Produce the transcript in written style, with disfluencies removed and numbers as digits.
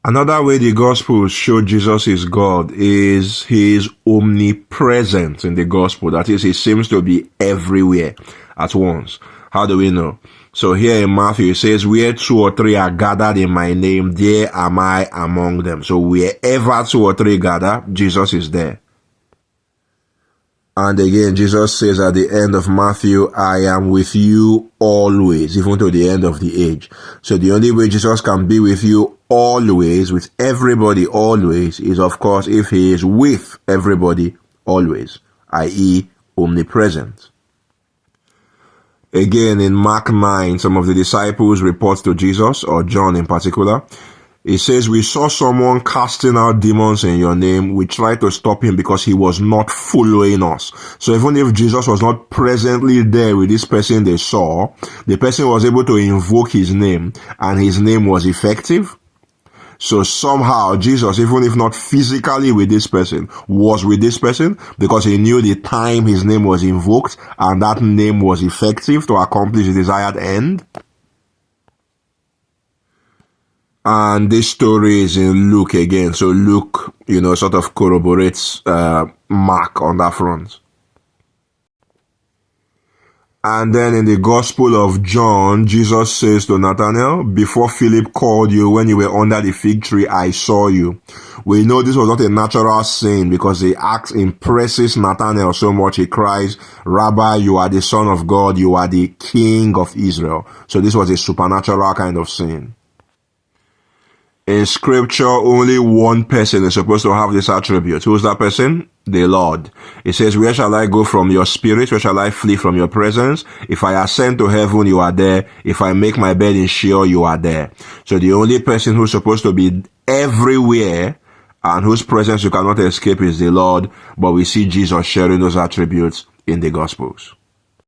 Another way the Gospels show Jesus is God is he is omnipresent in the Gospel. That is, he seems to be everywhere at once. How do we know? So here in Matthew, it says, where 2 or 3 are gathered in my name, there am I among them. So wherever 2 or 3 gather, Jesus is there. And again, Jesus says at the end of Matthew, I am with you always, even to the end of the age. So the only way Jesus can be with you always, with everybody always, is of course if he is with everybody always, i.e. omnipresent. Again, in Mark 9, some of the disciples report to Jesus, or John in particular. It says, we saw someone casting out demons in your name. We tried to stop him because he was not following us. So even if Jesus was not presently there with this person they saw, the person was able to invoke his name, and his name was effective. So somehow Jesus, even if not physically with this person, was with this person because he knew the time his name was invoked and that name was effective to accomplish the desired end. And this story is in Luke again. So Luke, sort of corroborates Mark on that front. And then in the Gospel of John, Jesus says to Nathanael, before Philip called you when you were under the fig tree, I saw you. We know this was not a natural scene because the act impresses Nathanael so much. He cries, Rabbi, you are the Son of God. You are the King of Israel. So this was a supernatural kind of scene. In scripture, only one person is supposed to have this attribute. Who is that person? The Lord. It says, where shall I go from your spirit? Where shall I flee from your presence? If I ascend to heaven, you are there. If I make my bed in Sheol, you are there. So the only person who's supposed to be everywhere and whose presence you cannot escape is the Lord. But we see Jesus sharing those attributes in the Gospels.